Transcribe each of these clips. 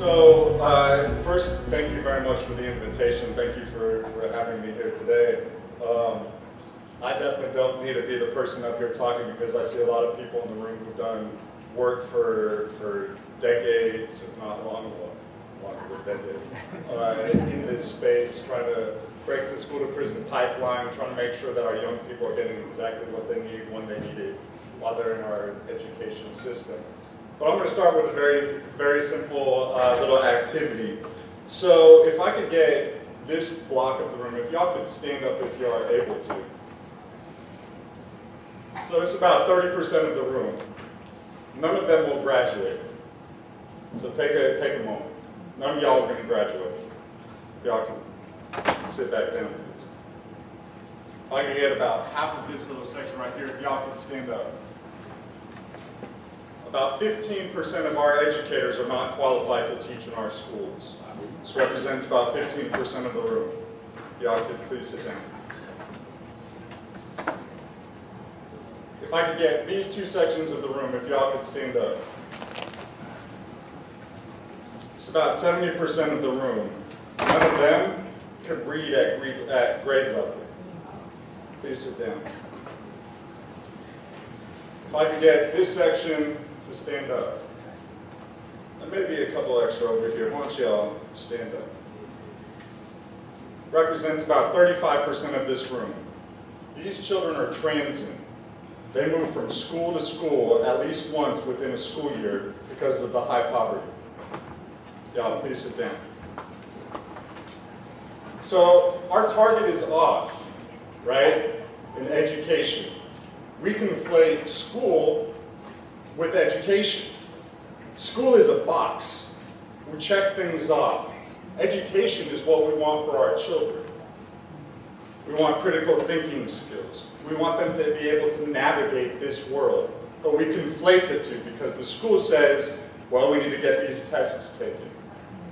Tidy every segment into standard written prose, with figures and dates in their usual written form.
So first, thank you very much for the invitation. Thank you for having me here today. I definitely don't need to be the person up here talking because I see a lot of people in the room who've done work for decades, if not longer than decades, in this space, trying to break the school-to-prison pipeline, trying to make sure that our young people are getting exactly what they need when they need it while they're in our education system. But I'm going to start with a very, very simple little activity. So if I could get this block of the room, if y'all could stand up if you are able to. So it's about 30% of the room. None of them will graduate. So take a moment. None of y'all are going to graduate. If y'all can sit back down, please. If I can get about half of this little section right here, if y'all can stand up. About 15% of our educators are not qualified to teach in our schools. This represents about 15% of the room. Y'all could please sit down. If I could get these two sections of the room, if y'all could stand up. It's about 70% of the room. None of them could read at grade level. Please sit down. If I could get this section to stand up. And maybe a couple extra over here. Why don't y'all stand up? Represents about 35% of this room. These children are transient. They move from school to school at least once within a school year because of the high poverty. Y'all, please sit down. So our target is off, right, in education. We conflate school with education. School is a box. We check things off. Education is what we want for our children. We want critical thinking skills. We want them to be able to navigate this world. But we conflate the two because the school says, well, we need to get these tests taken.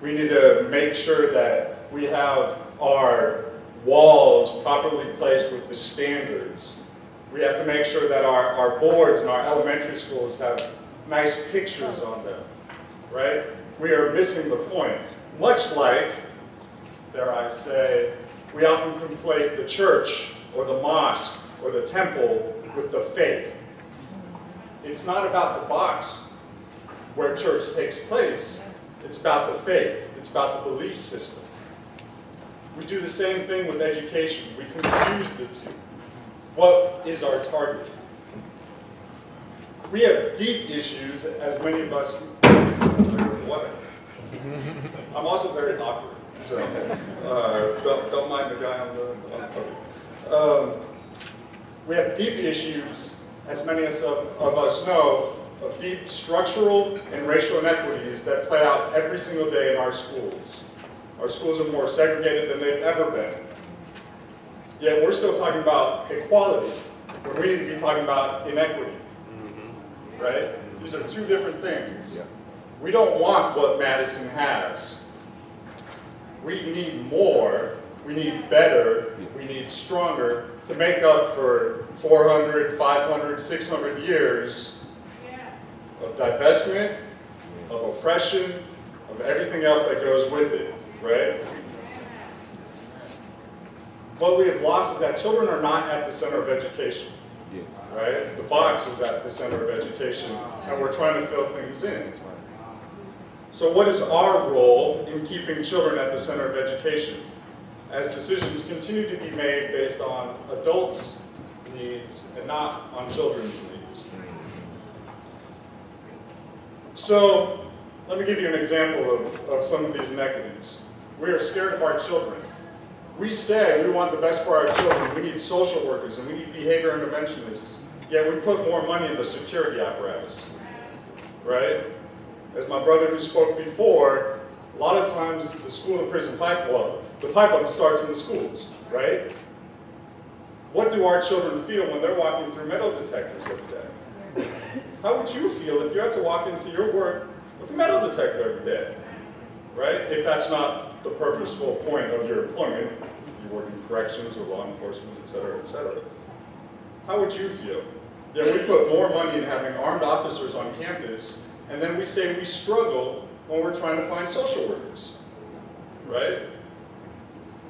We need to make sure that we have our walls properly placed with the standards. We have to make sure that our boards in our elementary schools have nice pictures on them, right? We are missing the point. Much like, dare I say, we often conflate the church or the mosque or the temple with the faith. It's not about the box where church takes place. It's about the faith. It's about the belief system. We do the same thing with education. We confuse the two. What is our target? We have deep issues, as many of us. What? I'm also very awkward, so don't mind the guy on the podium. We have deep issues, as many of us know, of deep structural and racial inequities that play out every single day in our schools. Our schools are more segregated than they've ever been. Yet we're still talking about equality, when we need to be talking about inequity, right? These are two different things. We don't want what Madison has. We need more, we need better, we need stronger to make up for 400, 500, 600 years of divestment, of oppression, of everything else that goes with it, right? What we have lost is that children are not at the center of education, right? The box is at the center of education, and we're trying to fill things in. So what is our role in keeping children at the center of education, as decisions continue to be made based on adults' needs and not on children's needs? So let me give you an example of some of these inequities. We are scared of our children. We say we want the best for our children. We need social workers and we need behavior interventionists. Yet we put more money in the security apparatus, right? As my brother who spoke before, a lot of times the school-to-prison pipeline, the pipeline starts in the schools, right? What do our children feel when they're walking through metal detectors every day? How would you feel if you had to walk into your work with a metal detector every day, right? If that's not the purposeful point of your employment, you work in corrections or law enforcement, et cetera, et cetera. How would you feel? Yeah, we put more money in having armed officers on campus, and then we say we struggle when we're trying to find social workers, right?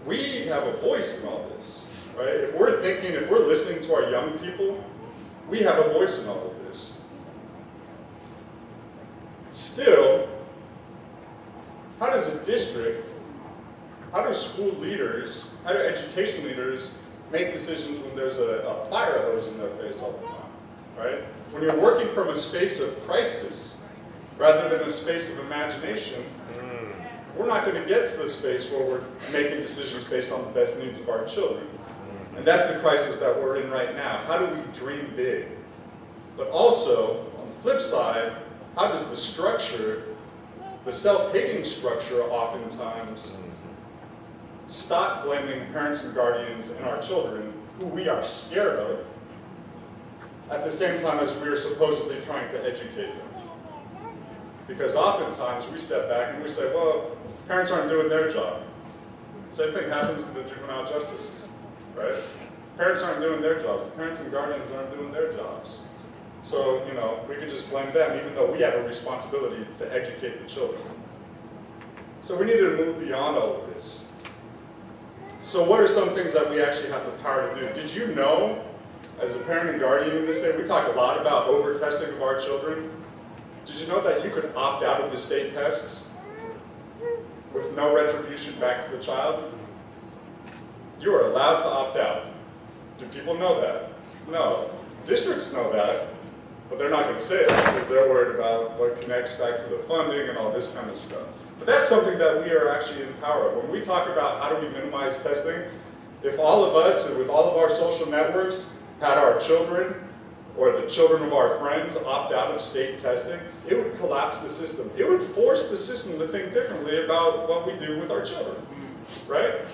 We have a voice in all this, right? If we're thinking, if we're listening to our young people, we have a voice in all of this. Still, how does a district, how do school leaders, how do education leaders make decisions when there's a fire hose in their face all the time, right? When you're working from a space of crisis rather than a space of imagination, we're not going to get to the space where we're making decisions based on the best needs of our children. And that's the crisis that we're in right now. How do we dream big? But also, on the flip side, how does the structure, the self-hating structure oftentimes, stop blaming parents and guardians and our children, who we are scared of, at the same time as we're supposedly trying to educate them? Because oftentimes we step back and we say, well, parents aren't doing their job. Same thing happens in the juvenile justice system, right? Parents aren't doing their jobs. Parents and guardians aren't doing their jobs. So, you know, we could just blame them, even though we have a responsibility to educate the children. So we need to move beyond all of this. So what are some things that we actually have the power to do? Did you know, as a parent and guardian in this day, we talk a lot about over-testing of our children. Did you know that you could opt out of the state tests with no retribution back to the child? You are allowed to opt out. Do people know that? No. Districts know that, but they're not going to say it because they're worried about what connects back to the funding and all this kind of stuff. But that's something that we are actually in power of. When we talk about how do we minimize testing, if all of us, with all of our social networks, had our children or the children of our friends opt out of state testing, it would collapse the system. It would force the system to think differently about what we do with our children, right?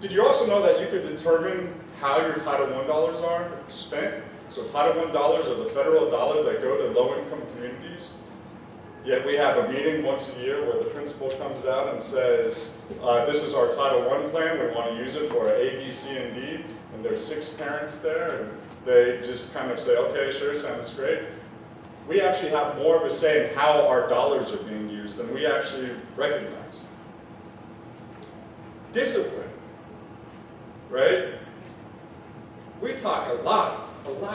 Did you also know that you could determine how your Title I dollars are spent? So Title I dollars are the federal dollars that go to low-income communities. Yet we have a meeting once a year where the principal comes out and says, this is our Title I plan, we want to use it for A, B, C, and D. And there's 6 parents there, and they just kind of say, okay, sure, sounds great. We actually have more of a say in how our dollars are being used than we actually recognize. Discipline, right? We talk a lot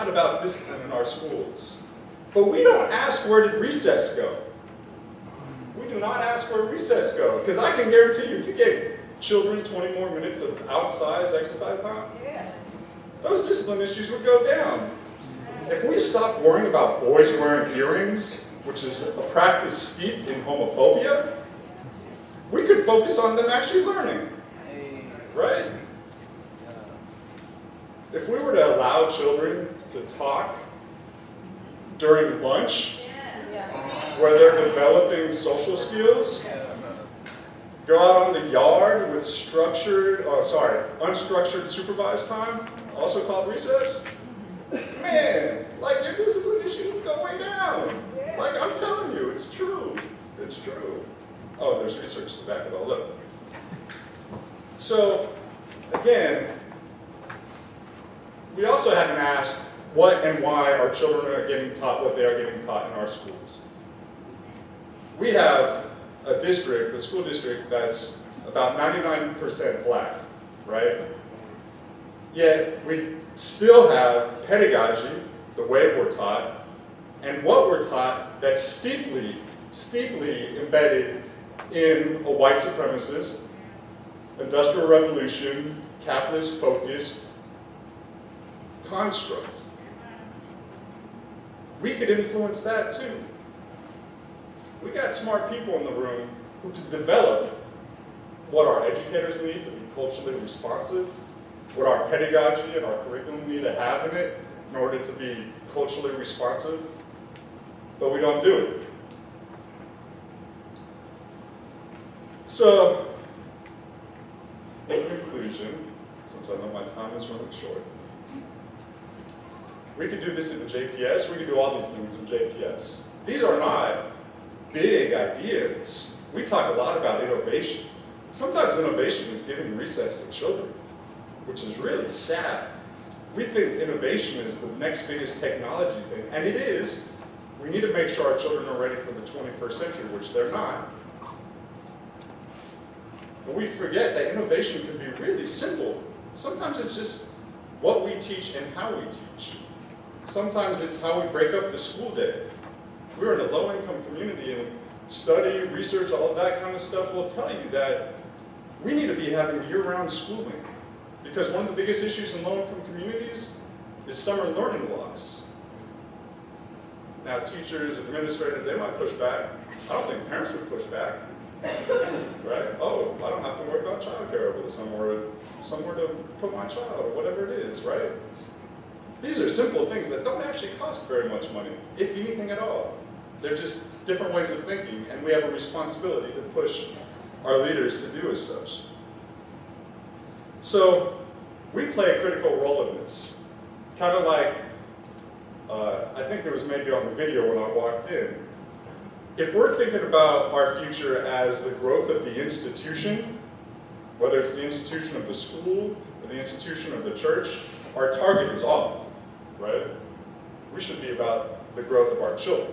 about discipline in our schools, but we don't ask where did recess go. We do not ask where recess go, because I can guarantee you, if you gave children 20 more minutes of outside exercise time, those discipline issues would go down. If we stopped worrying about boys wearing earrings, which is a practice steeped in homophobia, we could focus on them actually learning, right? If we were to allow children to talk during lunch, where they're developing social skills, go out on the yard with unstructured supervised time, also called recess, man, like your discipline issues would go way down. Like I'm telling you, it's true. It's true. Oh, there's research to back it all up. So, again, we also haven't asked what and why our children are getting taught what they are getting taught in our schools. We have a district, a school district, that's about 99% black, right? Yet we still have pedagogy, the way we're taught, and what we're taught that's steeply embedded in a white supremacist, industrial revolution, capitalist-focused construct. We could influence that too. We got smart people in the room who could develop what our educators need to be culturally responsive, what our pedagogy and our curriculum need to have in it in order to be culturally responsive, but we don't do it. So, in conclusion, since I know my time is running short, we could do this in the JPS, we could do all these things in JPS. These are not big ideas. We talk a lot about innovation. Sometimes innovation is giving recess to children, which is really sad. We think innovation is the next biggest technology thing, and it is, We need to make sure our children are ready for the 21st century, which they're not. But we forget that innovation can be really simple. Sometimes it's just what we teach and how we teach. Sometimes it's how we break up the school day. We're in a low-income community, and study, research, all of that kind of stuff will tell you that we need to be having year-round schooling. Because one of the biggest issues in low-income communities is summer learning loss. Now, teachers, administrators, they might push back. I don't think parents would push back. Right? Oh, I don't have to worry about childcare over the summer, or somewhere to put my child, or whatever it is, right? These are simple things that don't actually cost very much money, if anything at all. They're just different ways of thinking, and we have a responsibility to push our leaders to do as such. So, we play a critical role in this. Kind of like, I think it was maybe on the video when I walked in. If we're thinking about our future as the growth of the institution, whether it's the institution of the school or the institution of the church, our target is off, right? We should be about the growth of our children.